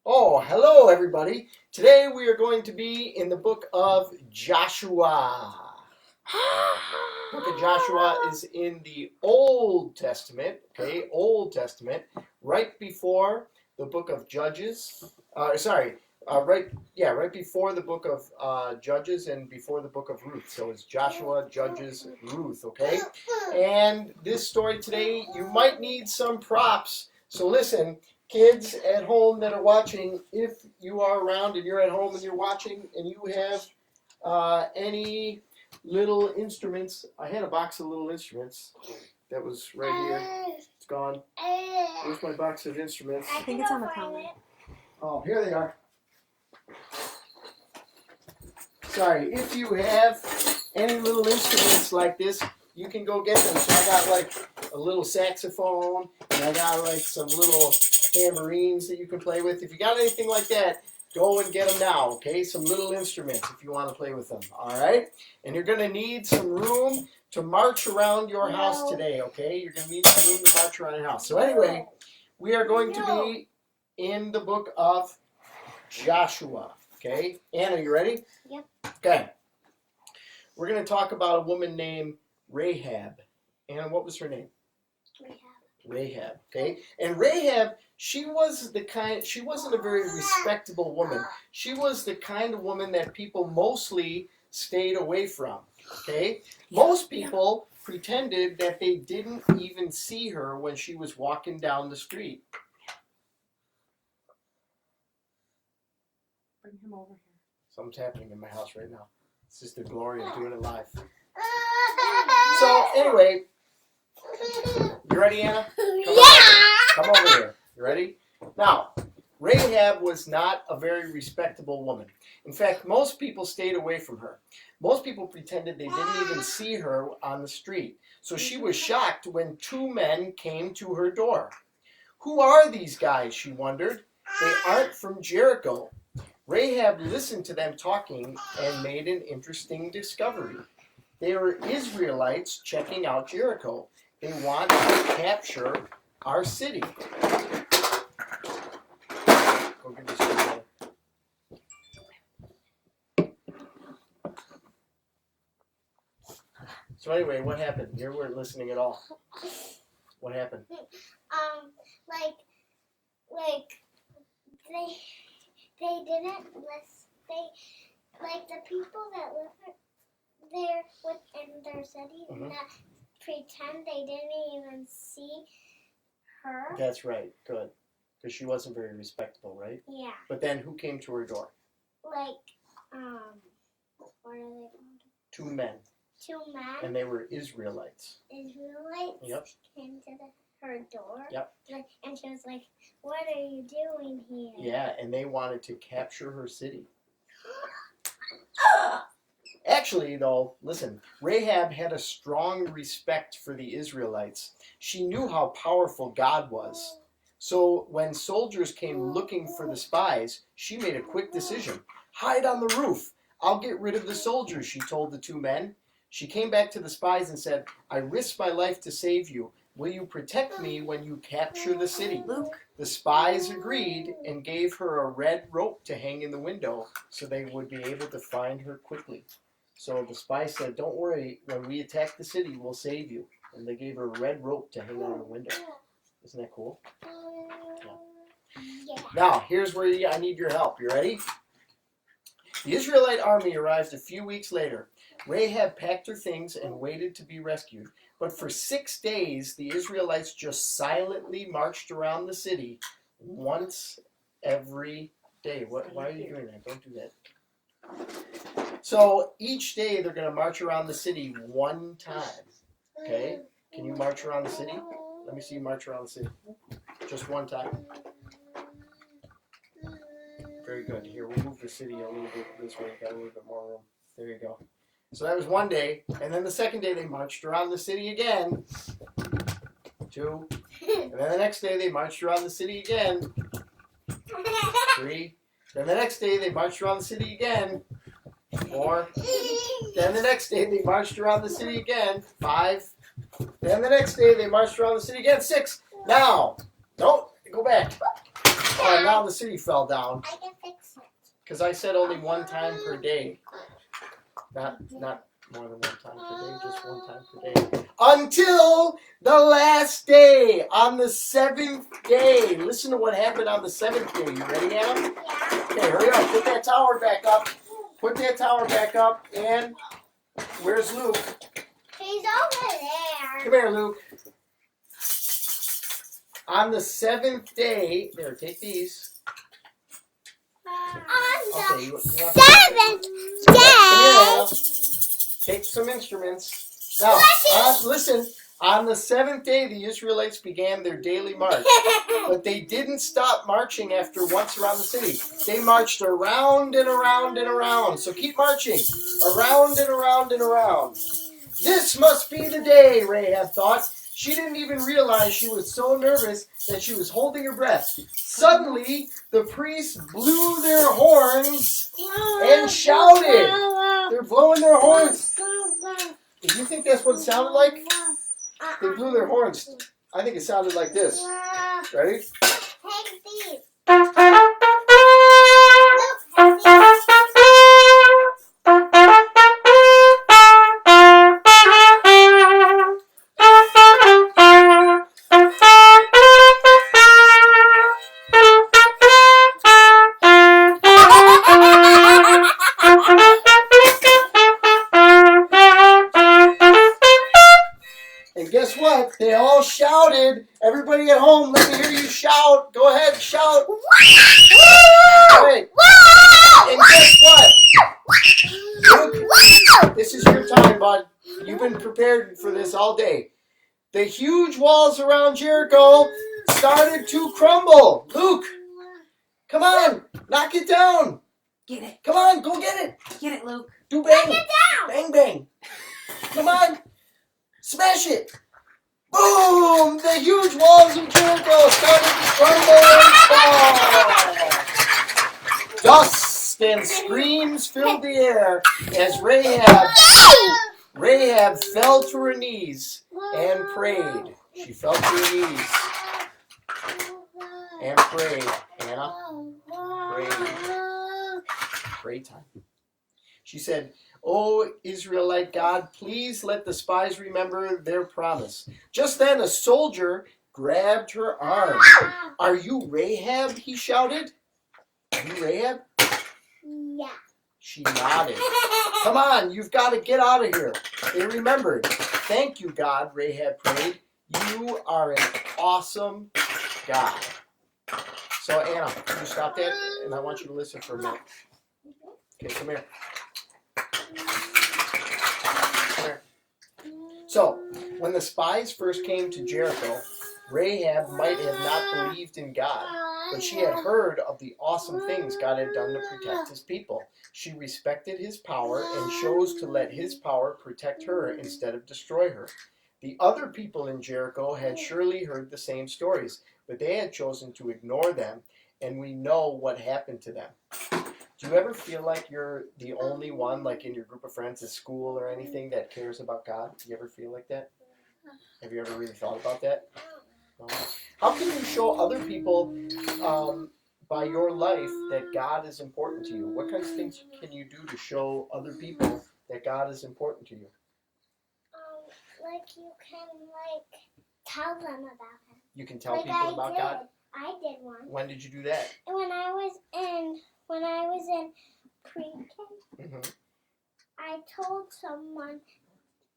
Oh, hello everybody. Today we are going to be in the book of Joshua. The book of Joshua is in the Old Testament, okay? Old Testament, right before the book of Judges. Right before the book of Judges and before the book of Ruth. So it's Joshua, Judges, Ruth, okay? And this story today, you might need some props. So listen, kids at home that are watching, if you are around and you're at home and you're watching and you have any little instruments, I had a box of little instruments that was right here. It's gone. Where's my box of instruments? I think it's on the counter. Oh, here they are. Sorry, if you have any little instruments like this, you can go get them. So I got like a little saxophone, and I got like some little tambourines that you can play with. If you got anything like that, go and get them now, okay? Some little instruments if you want to play with them, all right? And you're going to need some room to march around your house today, okay? You're going to need some room to march around your house. So anyway, we are going to be in the book of Joshua, okay? Anna, you ready? Yep. Okay. We're going to talk about a woman named Rahab. Anna, what was her name? Rahab, okay? And Rahab, she wasn't a very respectable woman. She was the kind of woman that people mostly stayed away from, okay? Most people pretended that they didn't even see her when she was walking down the street. Bring him over here. Something's happening in my house right now. It's just the glory of doing it live. So, anyway, you ready, Anna? Come over here. You ready? Now, Rahab was not a very respectable woman. In fact, most people stayed away from her. Most people pretended they didn't even see her on the street. So she was shocked when two men came to her door. Who are these guys, she wondered. They aren't from Jericho. Rahab listened to them talking and made an interesting discovery. They were Israelites checking out Jericho. They want to capture our city. Go get this one. So anyway, what happened? You weren't listening at all. What happened? They didn't listen. The people that live there within their city that pretend they didn't even see her. That's right. Good. Because she wasn't very respectable, right? Yeah. But then who came to her door? What are they called? Two men. Two men. And they were Israelites. Israelites. Yep. Came to her door. Yep. And she was like, "What are you doing here?" Yeah, and they wanted to capture her city. Actually, though, listen, Rahab had a strong respect for the Israelites. She knew how powerful God was. So when soldiers came looking for the spies, she made a quick decision. Hide on the roof. I'll get rid of the soldiers, she told the two men. She came back to the spies and said, I risked my life to save you. Will you protect me when you capture the city? Luke. The spies agreed and gave her a red rope to hang in the window so they would be able to find her quickly. So the spies said, don't worry, when we attack the city, we'll save you. And they gave her a red rope to hang on the window. Isn't that cool? Yeah. Now, here's where I need your help. You ready? The Israelite army arrived a few weeks later. Rahab packed her things and waited to be rescued. But for 6 days, the Israelites just silently marched around the city once every day. Why are you doing that? Don't do that. So each day they're going to march around the city one time. Okay? Can you march around the city? Let me see you march around the city. Just one time. Very good. Here, we'll move the city a little bit this way. Got a little bit more room. There you go. So that was one day. And then the second day they marched around the city again. 2. And then the next day they marched around the city again. 3. Then the next day they marched around the city again. 4. Then the next day they marched around the city again. 5. Then the next day they marched around the city again. 6. Now, don't go back. now the city fell down. I can fix it. Because I said only one time per day. Not more than one time per day, just one time per day. Until the last day, on the 7th day. Listen to what happened on the 7th day. You ready, Anna? Yeah. Okay, hurry up. Put that tower back up. Put that tower back up. And where's Luke? He's over there. Come here, Luke. On the 7th day, there, take these. On Okay, the you want 7th Come here, day. Anna. Take some instruments. Now, listen. On the 7th day, the Israelites began their daily march. But they didn't stop marching after once around the city. They marched around and around and around. So keep marching. Around and around and around. This must be the day, Rahab thought. She didn't even realize she was so nervous that she was holding her breath. Suddenly, the priests blew their horns and shouted. They're blowing their horns. Do you think that's what it sounded like? They blew their horns. I think it sounded like this. Ready? Take these. And guess what? They all shouted. Everybody at home, let me hear you shout. Go ahead, shout. Right. And guess what? Luke, this is your time, bud. You've been prepared for this all day. The huge walls around Jericho started to crumble. Luke, come on. Knock it down. Get it. Come on, go get it. Get it, Luke. Do bang. Knock it down. Bang, bang. Come on. Smash it. Boom! The huge walls of Jericho started to crumble and fall. Dust and screams filled the air as Rahab fell to her knees and prayed. She fell to her knees and prayed. Anna, pray time. She said, "O Israelite God, please let the spies remember their promise." Just then a soldier grabbed her arm. "Are you Rahab?" he shouted. "Are you Rahab?" Yeah. She nodded. "Come on, you've got to get out of here." They remembered. "Thank you, God," Rahab prayed. "You are an awesome God." So Anna, can you stop that? And I want you to listen for a minute. Okay, come here. So, when the spies first came to Jericho, Rahab might have not believed in God, but she had heard of the awesome things God had done to protect his people. She respected his power and chose to let his power protect her instead of destroy her. The other people in Jericho had surely heard the same stories, but they had chosen to ignore them, and we know what happened to them. Do you ever feel like you're the only one, like in your group of friends at school or anything, that cares about God? Do you ever feel like that? Have you ever really thought about that? No? How can you show other people by your life that God is important to you? What kinds of things can you do to show other people that God is important to you? Like you can tell them about him. You can tell people about God? I did one. When did you do that? When I was in pre-K, I told someone,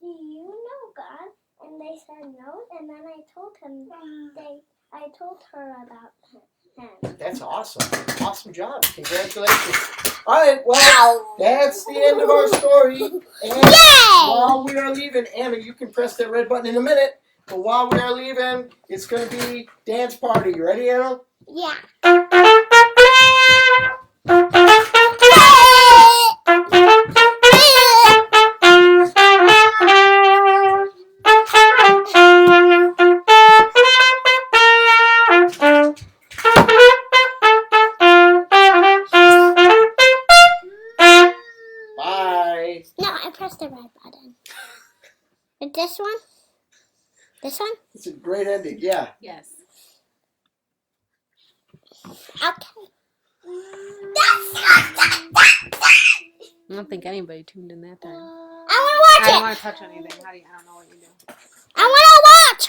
"Do you know God?" And they said no. And then I told her about him. That's awesome. Awesome job. Congratulations. All right, well, that's the end of our story. And while we are leaving, Anna, you can press that red button in a minute. But while we are leaving, it's going to be dance party. You ready, Anna? Yeah. Bye. No, I pressed the red button. This one? This one? It's a great ending. Yeah. Yes. Okay. I don't think anybody tuned in that time. I want to watch I don't it. want to touch anything. I don't know what you do. I want to watch.